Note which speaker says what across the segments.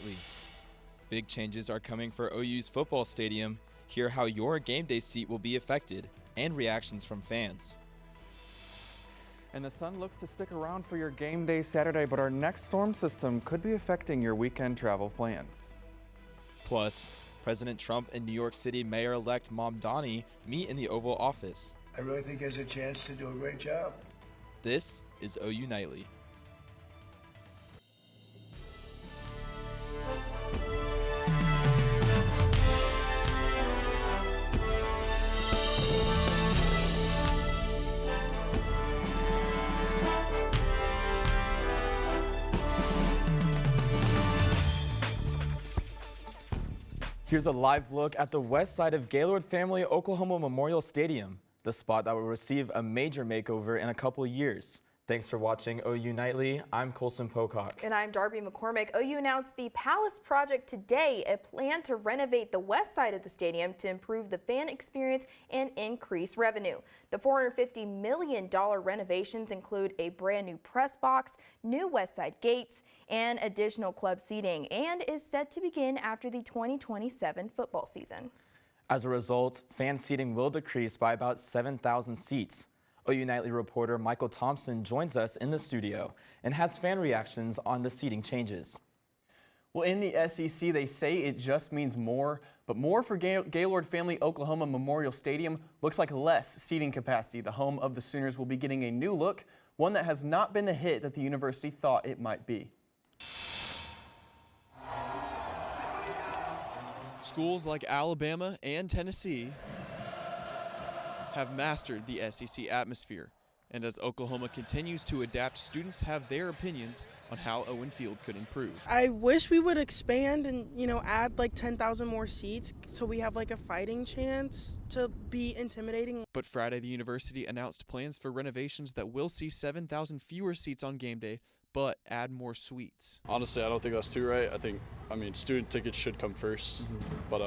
Speaker 1: Nightly. Big changes are coming for OU's football stadium. Hear how your game day seat will be affected and reactions from fans.
Speaker 2: And the sun looks to stick around for your game day Saturday, but our next storm system could be affecting your weekend travel plans.
Speaker 1: Plus, President Trump and New York City Mayor-elect Mamdani meet in the Oval Office.
Speaker 3: I really think he has a chance to do a great job.
Speaker 1: This is OU Nightly.
Speaker 2: Here's a live look at the west side of Gaylord Family Oklahoma Memorial Stadium, the spot that will receive a major makeover in a couple of years. Thanks for watching OU Nightly. I'm Colson Pocock.
Speaker 4: And I'm Darby McCormick. OU announced the Palace Project today, a plan to renovate the west side of the stadium to improve the fan experience and increase revenue. The $450 million renovations include a brand new press box, new west side gates, and additional club seating, and is set to begin after the 2027 football season.
Speaker 2: As a result, fan seating will decrease by about 7,000 seats. OU Nightly reporter Michael Thompson joins us in the studio and has fan reactions on the seating changes.
Speaker 5: Well, in the SEC, they say it just means more, but more for Gaylord Family Oklahoma Memorial Stadium looks like less seating capacity. The home of the Sooners will be getting a new look, one that has not been the hit that the university thought it might be.
Speaker 6: Schools like Alabama and Tennessee have mastered the SEC atmosphere. And as Oklahoma continues to adapt, students have their opinions on how Owen Field could improve.
Speaker 7: I wish we would expand and, add like 10,000 more seats so we have like a fighting chance to be intimidating.
Speaker 6: But Friday, the university announced plans for renovations that will see 7,000 fewer seats on game day, but add more suites.
Speaker 8: Honestly, I don't think that's too right. I mean, student tickets should come first, but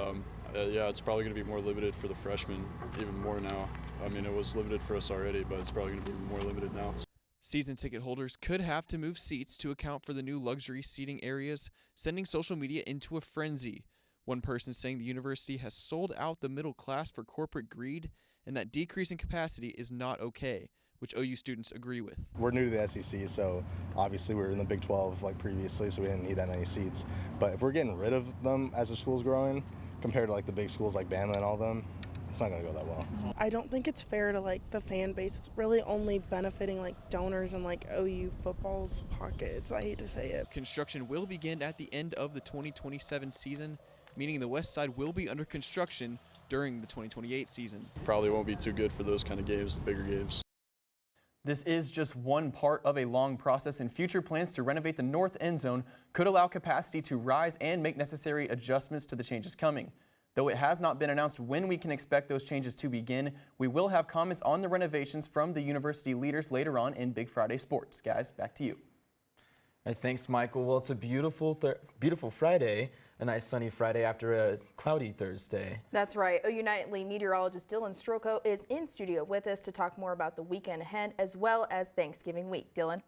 Speaker 8: yeah, it's probably going to be more limited for the freshmen, even more now. I mean, it was limited for us already, but it's probably going to be more limited now.
Speaker 6: Season ticket holders could have to move seats to account for the new luxury seating areas, sending social media into a frenzy. One person saying the university has sold out the middle class for corporate greed and that decreasing capacity is not okay, which OU students agree with.
Speaker 9: We're new to the SEC, so obviously we were in the Big 12 like previously, so we didn't need that many seats. But if we're getting rid of them as the school's growing, compared to like the big schools like Bama and all them, it's not going to go that well.
Speaker 7: I don't think it's fair to like the fan base. It's really only benefiting like donors and like OU football's pockets. I hate to say it.
Speaker 6: Construction will begin at the end of the 2027 season, meaning the west side will be under construction during the 2028 season.
Speaker 8: Probably won't be too good for those kind of games, the bigger games.
Speaker 5: This is just one part of a long process, and future plans to renovate the north end zone could allow capacity to rise and make necessary adjustments to the changes coming. Though it has not been announced when we can expect those changes to begin, we will have comments on the renovations from the university leaders later on in Big Friday Sports. Guys, back to you.
Speaker 2: All right, thanks, Michael. Well, it's a beautiful Friday, a nice sunny Friday after a cloudy Thursday.
Speaker 4: That's right. OU Nightly meteorologist Dylan Stroko is in studio with us to talk more about the weekend ahead as well as Thanksgiving week. Dylan?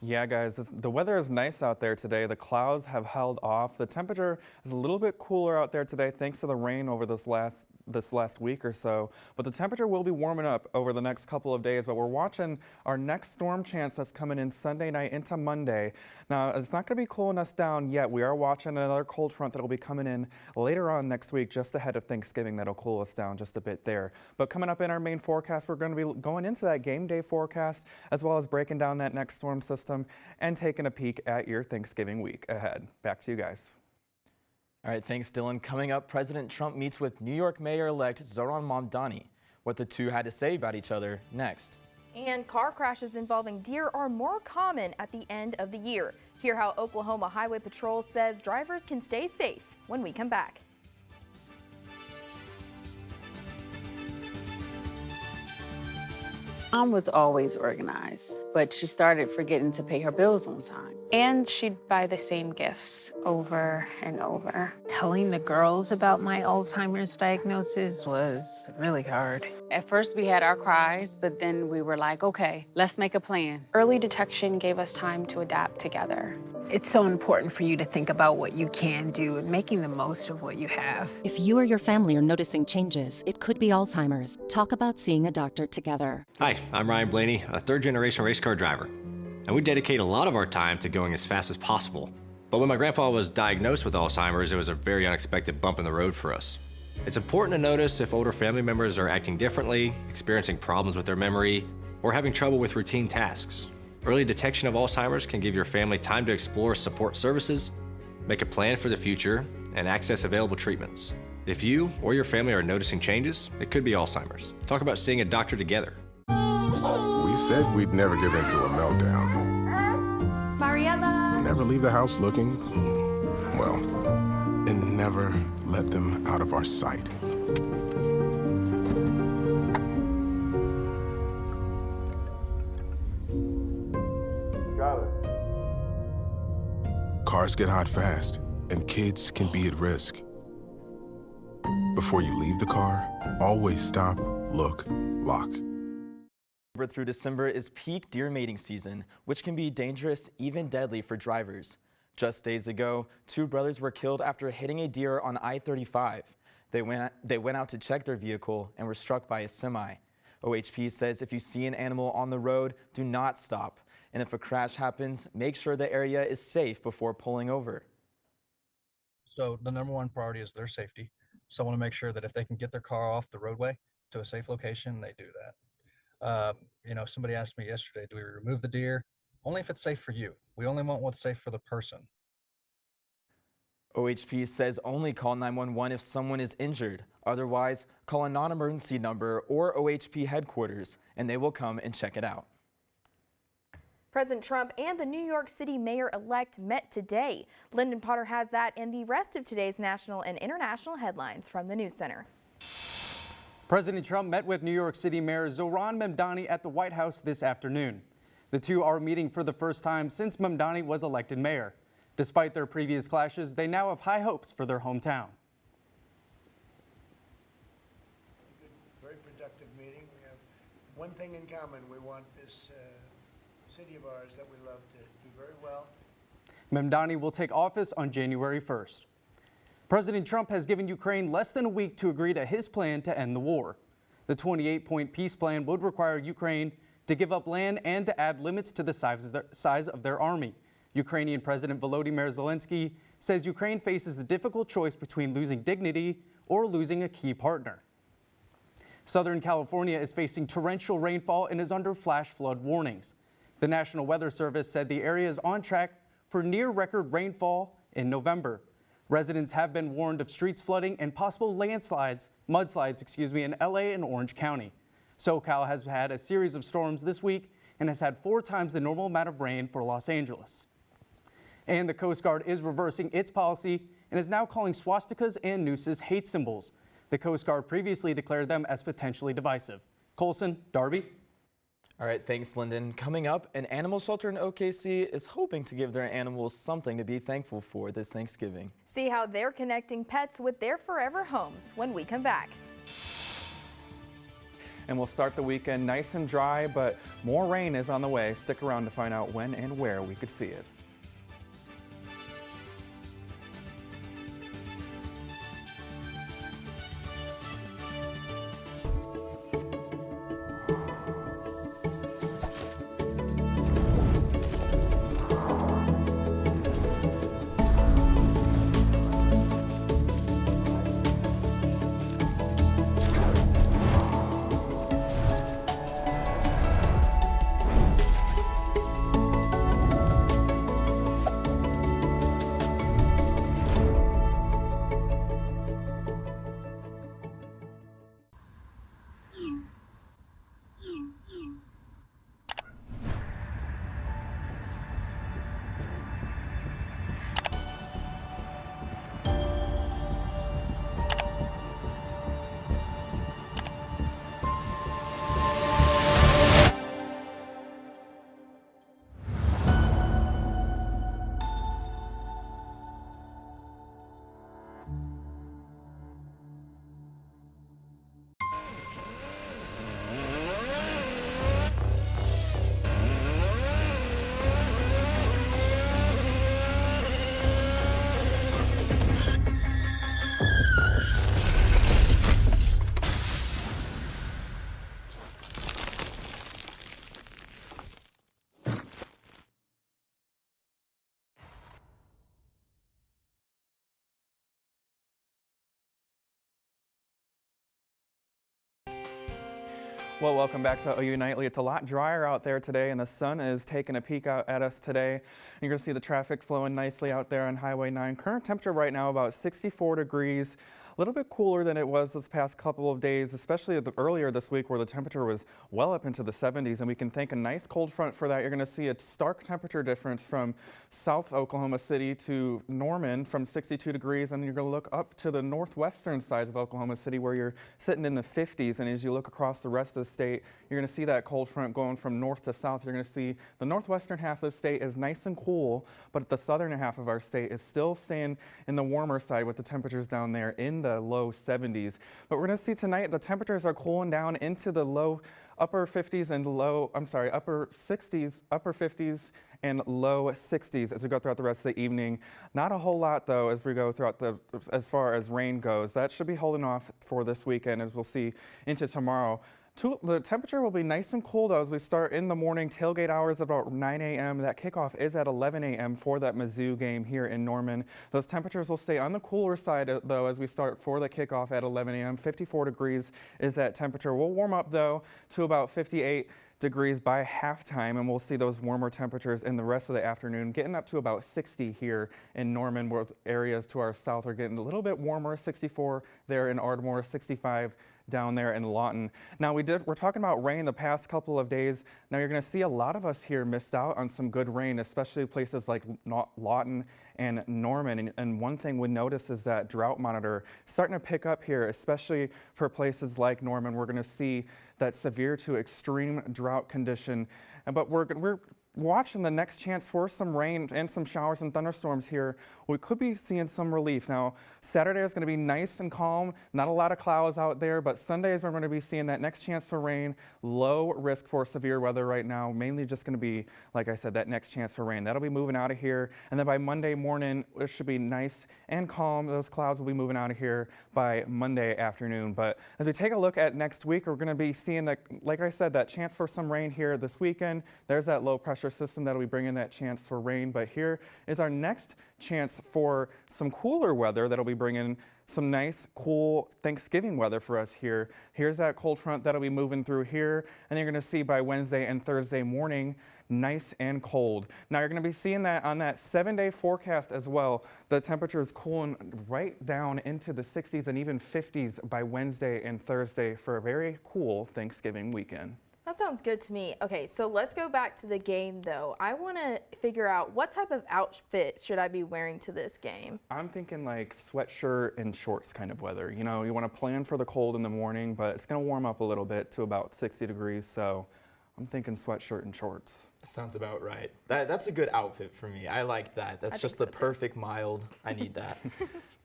Speaker 2: Yeah, guys, the weather is nice out there today. The clouds have held off. The temperature is a little bit cooler out there today thanks to the rain over this last week or so. But the temperature will be warming up over the next couple of days. But we're watching our next storm chance that's coming in Sunday night into Monday. Now, it's not going to be cooling us down yet. We are watching another cold front that will be coming in later on next week, just ahead of Thanksgiving. That'll cool us down just a bit there. But coming up in our main forecast, we're going to be going into that game day forecast as well as breaking down that next storm system and taking a peek at your Thanksgiving week ahead. Back to you guys.
Speaker 10: All right, thanks, Dylan. Coming up, President Trump meets with New York Mayor-elect Zohran Mamdani. What the two had to say about each other next.
Speaker 4: And car crashes involving deer are more common at the end of the year. Hear how Oklahoma Highway Patrol says drivers can stay safe when we come back.
Speaker 11: Mom was always organized, but she started forgetting to pay her bills on time. And she'd buy the same gifts over and over.
Speaker 12: Telling the girls about my Alzheimer's diagnosis was really hard.
Speaker 11: At first we had our cries, but then we were like, okay, let's make a plan. Early detection gave us time to adapt together.
Speaker 12: It's so important for you to think about what you can do and making the most of what you have.
Speaker 13: If you or your family are noticing changes, it could be Alzheimer's. Talk about seeing a doctor together.
Speaker 14: Hi, I'm Ryan Blaney, a third-generation race car driver. And we dedicate a lot of our time to going as fast as possible. But when my grandpa was diagnosed with Alzheimer's, it was a very unexpected bump in the road for us. It's important to notice if older family members are acting differently, experiencing problems with their memory, or having trouble with routine tasks. Early detection of Alzheimer's can give your family time to explore support services, make a plan for the future, and access available treatments. If you or your family are noticing changes, it could be Alzheimer's. Talk about seeing a doctor together.
Speaker 15: We said we'd never give in to a meltdown.
Speaker 16: Mariella!
Speaker 15: Never leave the house looking, well, and never let them out of our sight. Cars get hot fast, and kids can be at risk. Before you leave the car, always stop, look, lock.
Speaker 10: Through December is peak deer mating season, which can be dangerous, even deadly for drivers. Just days ago, 2 brothers were killed after hitting a deer on I-35. They went out to check their vehicle and were struck by a semi. OHP says if you see an animal on the road, do not stop. And if a crash happens, make sure the area is safe before pulling over.
Speaker 17: So the number one priority is their safety. So I want to make sure that if they can get their car off the roadway to a safe location, they do that. Somebody asked me yesterday, do we remove the deer? Only if it's safe for you. We only want what's safe for the person.
Speaker 10: OHP says only call 911 if someone is injured. Otherwise, call a non-emergency number or OHP headquarters, and they will come and check it out.
Speaker 4: President Trump and the New York City mayor-elect met today. Lyndon Potter has that and the rest of today's national and international headlines from the News Center.
Speaker 18: President Trump met with New York City Mayor Zohran Mamdani at the White House this afternoon. The two are meeting for the first time since Mamdani was elected mayor. Despite their previous clashes, they now have high hopes for their hometown.
Speaker 3: Very productive meeting. We have one thing in common. We want this city of ours that we love to do very well.
Speaker 18: Mamdani will take office on January 1st. President Trump has given Ukraine less than a week to agree to his plan to end the war. The 28-point peace plan would require Ukraine to give up land and to add limits to the size of their army. Ukrainian President Volodymyr Zelensky says Ukraine faces the difficult choice between losing dignity or losing a key partner. Southern California is facing torrential rainfall and is under flash flood warnings. The National Weather Service said the area is on track for near-record rainfall in November. Residents have been warned of streets flooding and possible mudslides, in LA and Orange County. SoCal has had a series of storms this week and has had 4 times the normal amount of rain for Los Angeles. And the Coast Guard is reversing its policy and is now calling swastikas and nooses hate symbols. The Coast Guard previously declared them as potentially divisive. Colson, Darby.
Speaker 10: All right, thanks, Lyndon. Coming up, an animal shelter in OKC is hoping to give their animals something to be thankful for this Thanksgiving.
Speaker 4: See how they're connecting pets with their forever homes when we come back.
Speaker 2: And we'll start the weekend nice and dry, but more rain is on the way. Stick around to find out when and where we could see it. Well, welcome back to OU Nightly. It's a lot drier out there today, and the sun is taking a peek out at us today. You're going to see the traffic flowing nicely out there on Highway 9. Current temperature right now about 64 degrees. A little bit cooler than it was this past couple of days, especially earlier this week where the temperature was well up into the 70s, and we can thank a nice cold front for that. You're going to see a stark temperature difference from South Oklahoma City to Norman from 62 degrees, and you're going to look up to the northwestern side of Oklahoma City where you're sitting in the 50s, and as you look across the rest of the state, you're going to see that cold front going from north to south. You're going to see the northwestern half of the state is nice and cool, but the southern half of our state is still staying in the warmer side with the temperatures down there in the low 70s. But we're going to see tonight the temperatures are cooling down into the upper 50s and upper 50s and low 60s as we go throughout the rest of the evening. Not a whole lot though as we go throughout as far as rain goes. That should be holding off for this weekend as we'll see into tomorrow. The temperature will be nice and cool though as we start in the morning. Tailgate hours about 9 a.m. That kickoff is at 11 a.m. for that Mizzou game here in Norman. Those temperatures will stay on the cooler side though as we start for the kickoff at 11 a.m. 54 degrees is that temperature. We'll warm up though to about 58 degrees by halftime, and we'll see those warmer temperatures in the rest of the afternoon, getting up to about 60 here in Norman, where areas to our south are getting a little bit warmer, 64 there in Ardmore, 65 down there in Lawton. Now we're talking about rain the past couple of days. Now you're going to see a lot of us here missed out on some good rain, especially places like Lawton and Norman. And one thing we notice is that drought monitor starting to pick up here, especially for places like Norman. We're going to see that severe to extreme drought condition. But we're watching the next chance for some rain and some showers and thunderstorms here. We could be seeing some relief. Now, Saturday is going to be nice and calm, not a lot of clouds out there, but Sundays we're going to be seeing that next chance for rain, low risk for severe weather right now, mainly just going to be, like I said, that next chance for rain. That'll be moving out of here, and then by Monday morning, it should be nice and calm. Those clouds will be moving out of here by Monday afternoon. But as we take a look at next week, we're going to be seeing that, like I said, that chance for some rain here this weekend. There's that low pressure system that'll be bringing that chance for rain, but here is our next chance for some cooler weather that'll be bringing some nice, cool Thanksgiving weather for us here. Here's that cold front that'll be moving through here, and you're going to see by Wednesday and Thursday morning, nice and cold. Now you're going to be seeing that on that 7-day forecast as well. The temperature is cooling right down into the 60s and even 50s by Wednesday and Thursday for a very cool Thanksgiving weekend.
Speaker 4: That sounds good to me. Okay, so let's go back to the game though. I want to figure out what type of outfit should I be wearing to this game?
Speaker 2: I'm thinking like sweatshirt and shorts kind of weather. You know, you want to plan for the cold in the morning, but it's going to warm up a little bit to about 60 degrees, so I'm thinking sweatshirt and shorts.
Speaker 10: Sounds about right. That's a good outfit for me. I like that. That's just the perfect mild. I need that.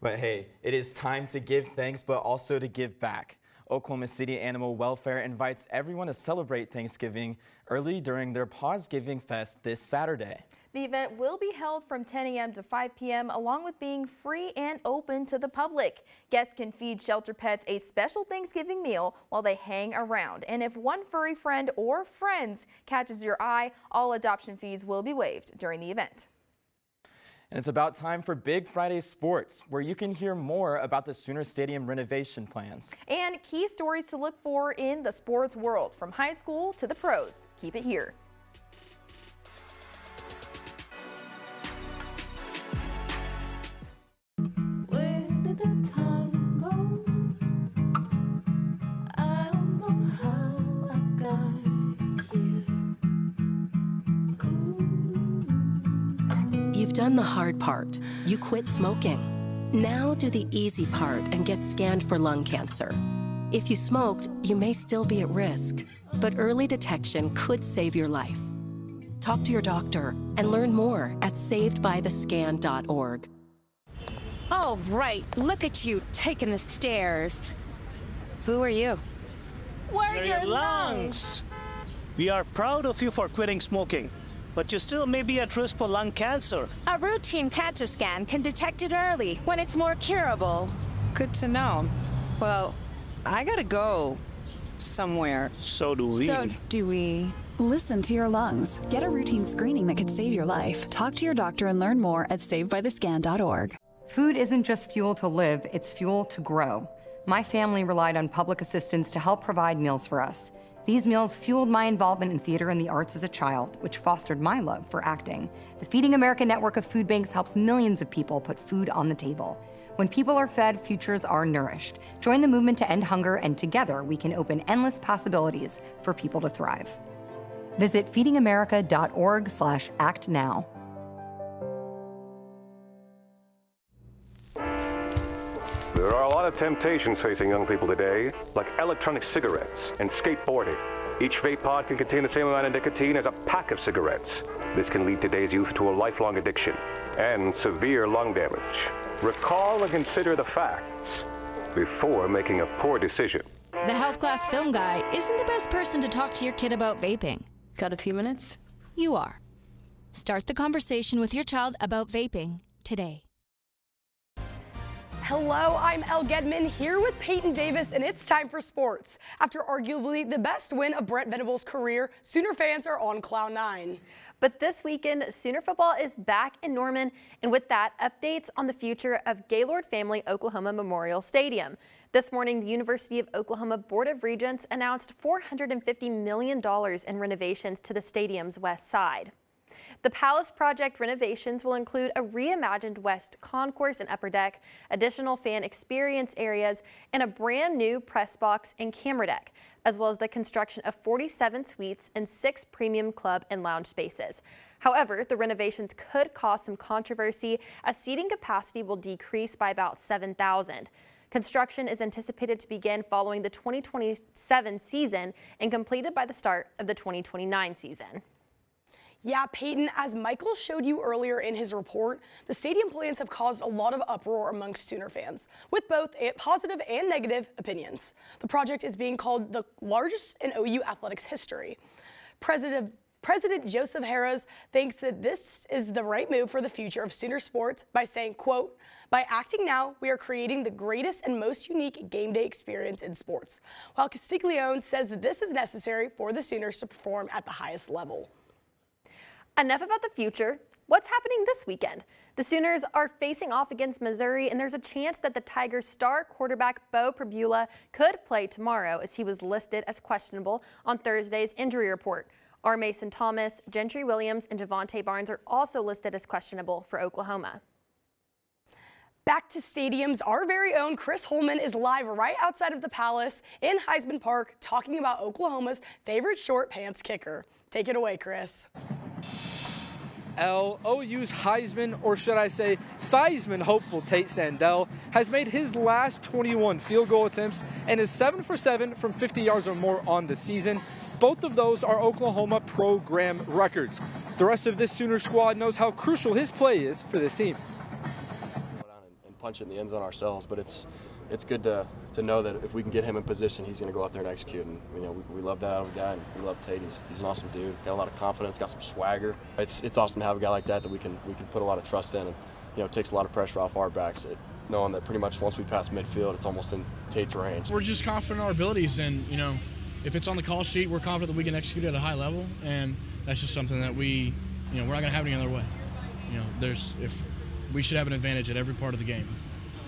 Speaker 10: But hey, it is time to give thanks, but also to give back. Oklahoma City Animal Welfare invites everyone to celebrate Thanksgiving early during their Paws Giving Fest this Saturday.
Speaker 4: The event will be held from 10 a.m. to 5 p.m. along with being free and open to the public. Guests can feed shelter pets a special Thanksgiving meal while they hang around. And if one furry friend or friends catches your eye, all adoption fees will be waived during the event.
Speaker 10: And it's about time for Big Friday Sports, where you can hear more about the Sooner Stadium renovation plans.
Speaker 4: And key stories to look for in the sports world, from high school to the pros. Keep it here.
Speaker 16: Where did the time go? I don't know how I got here.
Speaker 19: You've done the hard part. You quit smoking. Now do the easy part and get scanned for lung cancer. If you smoked, you may still be at risk, but early detection could save your life. Talk to your doctor and learn more at savedbythescan.org.
Speaker 20: Oh, right. Look at you taking the stairs. Who are you?
Speaker 21: We're your lungs. We are proud of you for quitting smoking, but you still may be at risk for lung cancer.
Speaker 20: A routine cancer scan can detect it early when it's more curable. Good to know. Well, I gotta go somewhere.
Speaker 21: So do we.
Speaker 22: Listen to your lungs. Get a routine screening that could save your life. Talk to your doctor and learn more at savedbythescan.org.
Speaker 23: Food isn't just fuel to live, it's fuel to grow. My family relied on public assistance to help provide meals for us. These meals fueled my involvement in theater and the arts as a child, which fostered my love for acting. The Feeding America network of food banks helps millions of people put food on the table. When people are fed, futures are nourished. Join the movement to end hunger, and together we can open endless possibilities for people to thrive. Visit feedingamerica.org/actnow.
Speaker 1: There are a lot of temptations facing young people today, like electronic cigarettes and skateboarding. Each vape pod can contain the same amount of nicotine as a pack of cigarettes. This can lead today's youth to a lifelong addiction and severe lung damage. Recall and consider the facts before making a poor decision.
Speaker 7: The health class film guy isn't the best person to talk to your kid about vaping. Got a few minutes? You are. Start the conversation with your child about vaping today.
Speaker 9: Hello, I'm Elle Gedman here with Peyton Davis, and it's time for sports. After arguably the best win of Brent Venables' career, Sooner fans are on cloud nine.
Speaker 4: But this weekend, Sooner football is back in Norman, and with that, updates on the future of Gaylord Family Oklahoma Memorial Stadium. This morning, the University of Oklahoma Board of Regents announced $450 million in renovations to the stadium's west side. The Palace Project renovations will include a reimagined west concourse and upper deck, additional fan experience areas, and a brand new press box and camera deck, as well as the construction of 47 suites and 6 premium club and lounge spaces. However, the renovations could cause some controversy as seating capacity will decrease by about 7,000. Construction is anticipated to begin following the 2027 season and completed by the start of the 2029 season.
Speaker 9: Yeah, Peyton, as Michael showed you earlier in his report, the stadium plans have caused a lot of uproar amongst Sooner fans, with both positive and negative opinions. The project is being called the largest in OU athletics history. President Joseph Harris thinks that this is the right move for the future of Sooner sports by saying, quote, "By acting now, we are creating the greatest and most unique game day experience in sports," while Castiglione says that this is necessary for the Sooners to perform at the highest level.
Speaker 4: Enough about the future. What's happening this weekend? The Sooners are facing off against Missouri, and there's a chance that the Tigers' star quarterback Beau Pribula could play tomorrow, as he was listed as questionable on Thursday's injury report. R. Mason Thomas, Gentry Williams, and Javante Barnes are also listed as questionable for Oklahoma.
Speaker 9: Back to stadiums, our very own Chris Holman is live right outside of the Palace in Heisman Park talking about Oklahoma's favorite short pants kicker. Take it away, Chris.
Speaker 24: OU's Heisman, or should I say Theismann hopeful Tate Sandell, has made his last 21 field goal attempts and is 7 for 7 from 50 yards or more on the season. Both of those are Oklahoma program records. The rest of this Sooner squad knows how crucial his play is for this team.
Speaker 25: And punch in the end zone ourselves, but it's good to know that if we can get him in position, he's going to go out there and execute. And we love that out of a guy, and we love Tate. He's an awesome dude. Got a lot of confidence, got some swagger. It's awesome to have a guy like that we can put a lot of trust in, and it takes a lot of pressure off our backs. Knowing that pretty much once we pass midfield, it's almost in Tate's range.
Speaker 26: We're just confident in our abilities, and if it's on the call sheet, we're confident that we can execute at a high level, and that's just something that we're not going to have any other way. If we should have an advantage at every part of the game,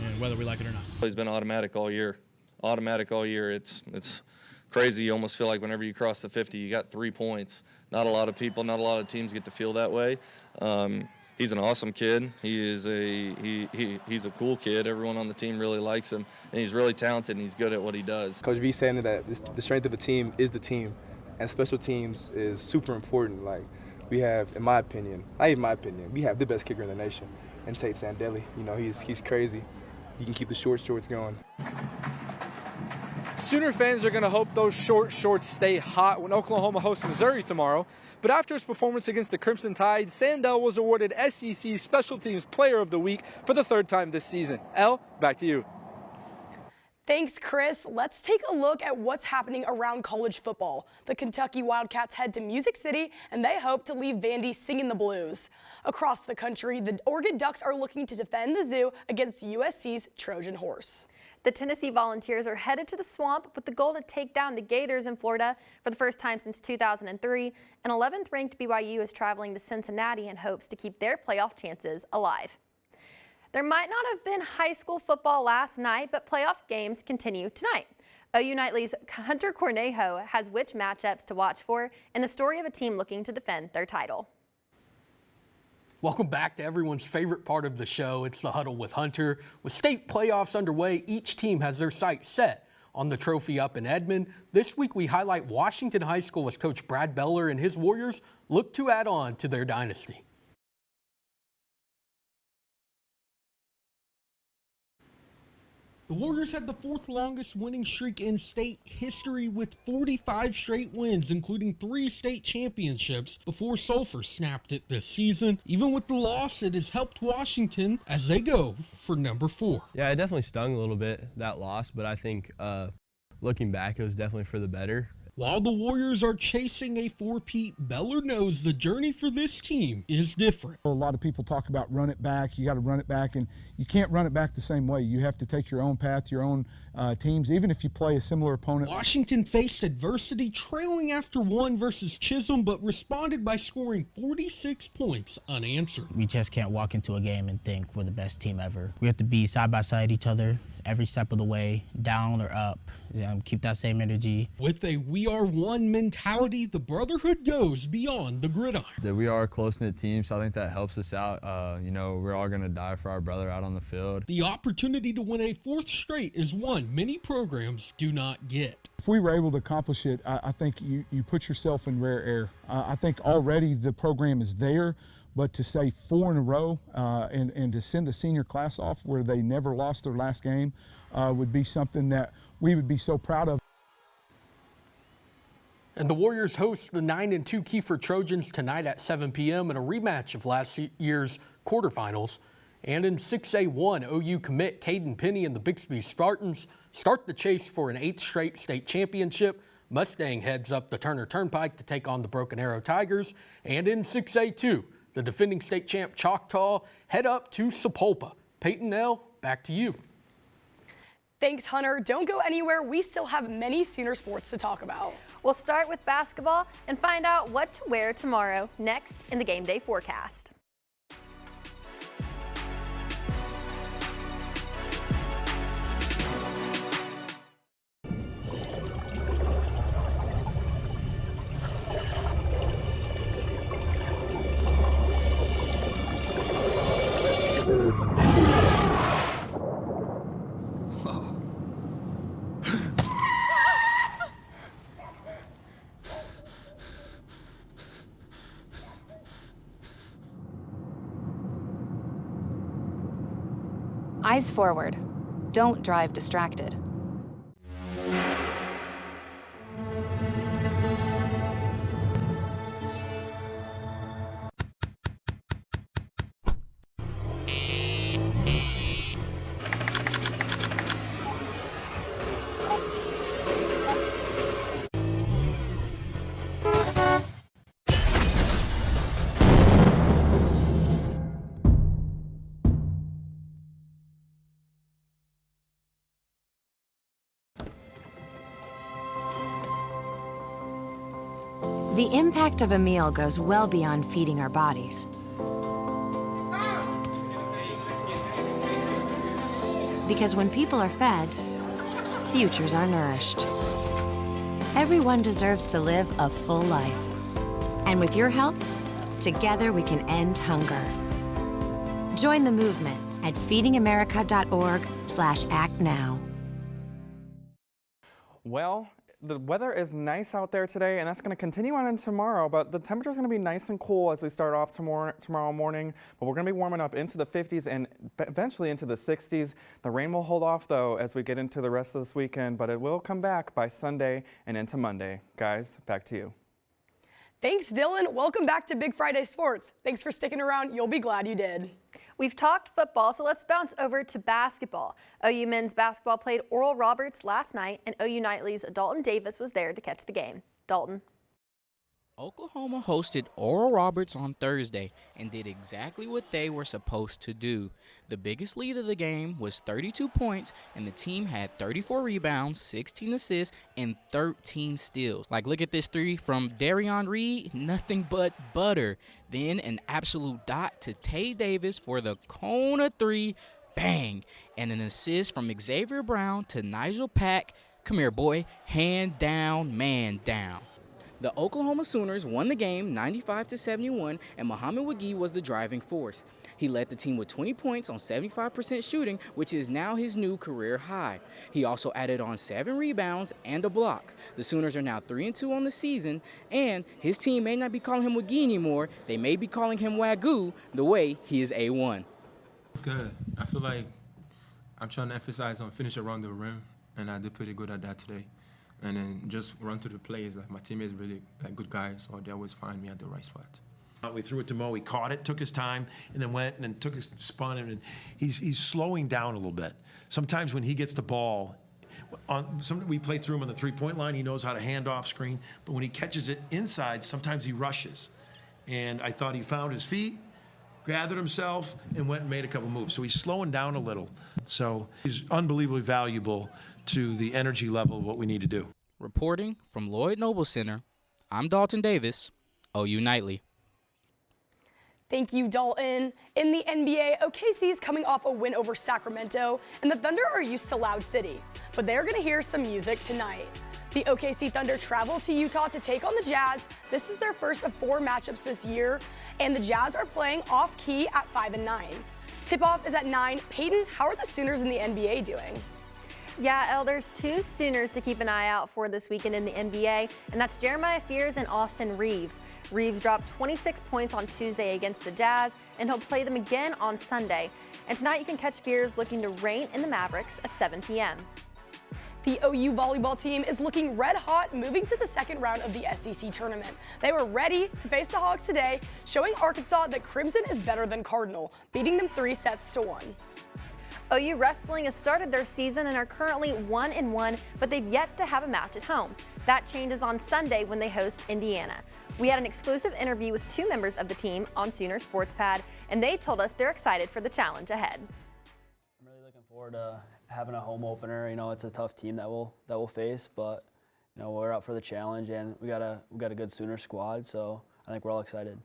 Speaker 26: and whether we like it or not.
Speaker 27: He's been automatic all year. It's crazy. You almost feel like whenever you cross the 50, you got 3 points. Not a lot of people, not a lot of teams get to feel that way. He's an awesome kid. He's a cool kid. Everyone on the team really likes him, and he's really talented, and he's good at what he does.
Speaker 28: Coach V saying that the strength of a team is the team, and special teams is super important. Like, we have, in my opinion, not even my opinion, we have the best kicker in the nation, and Tate Sandell. He's crazy. He can keep the shorts going.
Speaker 24: Sooner fans are going to hope those shorts stay hot when Oklahoma hosts Missouri tomorrow. But after his performance against the Crimson Tide, Sandell was awarded SEC Special Teams Player of the Week for the 3rd time this season. Elle, back to you.
Speaker 9: Thanks, Chris. Let's take a look at what's happening around college football. The Kentucky Wildcats head to Music City, and they hope to leave Vandy singing the blues. Across the country, the Oregon Ducks are looking to defend the zoo against USC's Trojan Horse.
Speaker 4: The Tennessee Volunteers are headed to the Swamp with the goal to take down the Gators in Florida for the first time since 2003. An 11th-ranked BYU is traveling to Cincinnati in hopes to keep their playoff chances alive. There might not have been high school football last night, but playoff games continue tonight.
Speaker 5: OU Nightly's Hunter Cornejo has which matchups to watch for and the story of a team looking to defend their title.
Speaker 6: Welcome back to everyone's favorite part of the show. It's the Huddle with Hunter. With state playoffs underway, each team has their sights set on the trophy up in Edmond. This week we highlight Washington High School as Coach Brad Beller and his Warriors look to add on to their dynasty.
Speaker 8: The Warriors had the 4th longest winning streak in state history with 45 straight wins, including 3 state championships, before Sulphur snapped it this season. Even with the loss, it has helped Washington as they go for number 4.
Speaker 11: Yeah, it definitely stung a little bit, that loss, but I think looking back, it was definitely for the better.
Speaker 8: While the Warriors are chasing a 4-peat, Beller knows the journey for this team is different.
Speaker 12: A lot of people talk about run it back. You got to run it back, and you can't run it back the same way. You have to take your own path, your own teams, even if you play a similar opponent.
Speaker 8: Washington faced adversity, trailing after 1 versus Chisholm, but responded by scoring 46 points unanswered.
Speaker 13: We just can't walk into a game and think we're the best team ever. We have to be side by side each other every step of the way, down or up. Keep that same energy.
Speaker 8: With a we are one mentality, the brotherhood goes beyond the gridiron.
Speaker 11: We are a close-knit team, so I think that helps us out. We're all going to die for our brother out on the field.
Speaker 8: The opportunity to win a 4th straight is one many programs do not get.
Speaker 12: If we were able to accomplish it, I think you put yourself in rare air. I think already the program is there, but to say 4 in a row and to send a senior class off where they never lost their last game would be something that we would be so proud of.
Speaker 6: And the Warriors host the 9-2 Kiefer Trojans tonight at 7 p.m. in a rematch of last year's quarterfinals. And in 6A1, OU commit Caden Penny and the Bixby Spartans start the chase for an 8th straight state championship. Mustang heads up the Turner Turnpike to take on the Broken Arrow Tigers. And in 6A2, the defending state champ Choctaw head up to Sapulpa. Peyton L., back to you.
Speaker 9: Thanks, Hunter. Don't go anywhere. We still have many senior sports to talk about.
Speaker 4: We'll start with basketball and find out what to wear tomorrow, next in the Game Day Forecast.
Speaker 22: Eyes forward. Don't drive distracted.
Speaker 14: The impact of a meal goes well beyond feeding our bodies. Because when people are fed, futures are nourished. Everyone deserves to live a full life. And with your help, together we can end hunger. Join the movement at feedingamerica.org/actnow.
Speaker 2: Well, the weather is nice out there today, and that's going to continue on into tomorrow, but the temperature is going to be nice and cool as we start off tomorrow morning, but we're going to be warming up into the 50s and eventually into the 60s. The rain will hold off, though, as we get into the rest of this weekend, but it will come back by Sunday and into Monday. Guys, back to you.
Speaker 9: Thanks, Dylan. Welcome back to Big Friday Sports. Thanks for sticking around. You'll be glad you did.
Speaker 4: We've talked football, so let's bounce over to basketball. OU men's basketball played Oral Roberts last night, and OU Nightly's Dalton Davis was there to catch the game. Dalton.
Speaker 15: Oklahoma hosted Oral Roberts on Thursday and did exactly what they were supposed to do. The biggest lead of the game was 32 points, and the team had 34 rebounds, 16 assists, and 13 steals. Like, look at this three from Darion Reed, nothing but butter. Then an absolute dot to Tay Davis for the Kona three, bang, and an assist from Xavier Brown to Nigel Pack, Come here, boy. Hand down, man down. The Oklahoma Sooners won the game 95-71, and Mohamed Wagee was the driving force. He led the team with 20 points on 75% shooting, which is now his new career high. He also added on 7 rebounds and a block. The Sooners are now 3-2 on the season, and his team may not be calling him Wagee anymore. They may be calling him Wagoo, the way he is A1.
Speaker 3: It's good. I feel like I'm trying to emphasize on finish around the rim, and I did pretty good at that today. And then just run through the plays. Like my teammates really good guys, so they always find me at the right spot.
Speaker 10: We threw it to Mo. He caught it, took his time, and then went and then took his spun. And he's slowing down a little bit. Sometimes when he gets the ball, we play through him on the three-point line. He knows how to hand off screen. But when he catches it inside, sometimes he rushes. And I thought he found his feet, gathered himself, and went and made a couple moves. So he's slowing down a little. So he's unbelievably valuable to the energy level of what we need to do.
Speaker 15: Reporting from Lloyd Noble Center, I'm Dalton Davis, OU Nightly.
Speaker 9: Thank you, Dalton. In the NBA, OKC is coming off a win over Sacramento, and the Thunder are used to Loud City, but they're going to hear some music tonight. The OKC Thunder travel to Utah to take on the Jazz. This is their first of 4 matchups this year, and the Jazz are playing off-key at 5-9. Tip-off is at 9. Peyton, how are the Sooners in the NBA doing?
Speaker 5: Yeah, there's 2 Sooners to keep an eye out for this weekend in the NBA, and that's Jeremiah Fears and Austin Reeves. Reeves dropped 26 points on Tuesday against the Jazz, and he'll play them again on Sunday. And tonight you can catch Fears looking to reign in the Mavericks at 7 p.m.
Speaker 9: The OU volleyball team is looking red hot, moving to the second round of the SEC tournament. They were ready to face the Hawks today, showing Arkansas that Crimson is better than Cardinal, beating them 3-1.
Speaker 5: OU Wrestling has started their season and are currently 1-1, but they've yet to have a match at home. That changes on Sunday when they host Indiana. We had an exclusive interview with 2 members of the team on Sooner Sports Pad, and they told us they're excited for the challenge ahead.
Speaker 16: I'm really looking forward to having a home opener. You know, it's a tough team that we'll face, but you know, we're out for the challenge, and we got a good Sooner squad, so I think we're all excited.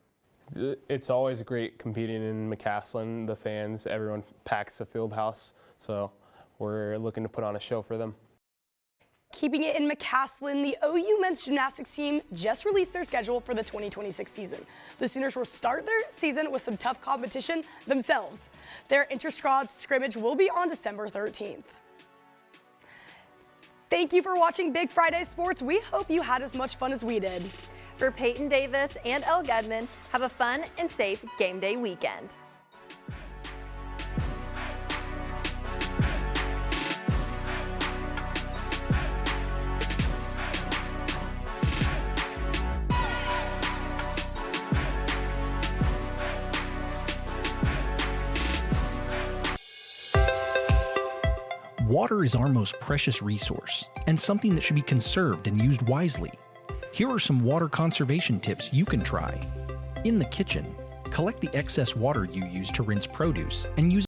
Speaker 17: It's always great competing in McCaslin. The fans, everyone packs the field house, so we're looking to put on a show for them.
Speaker 9: Keeping it in McCaslin, the OU men's gymnastics team just released their schedule for the 2026 season. The Sooners will start their season with some tough competition themselves. Their inter-squad scrimmage will be on December 13th. Thank you for watching Big Friday Sports. We hope you had as much fun as we did.
Speaker 5: For Peyton Davis and Elle Gedman, have a fun and safe game day weekend.
Speaker 18: Water is our most precious resource and something that should be conserved and used wisely. Here are some water conservation tips you can try. In the kitchen, collect the excess water you use to rinse produce and use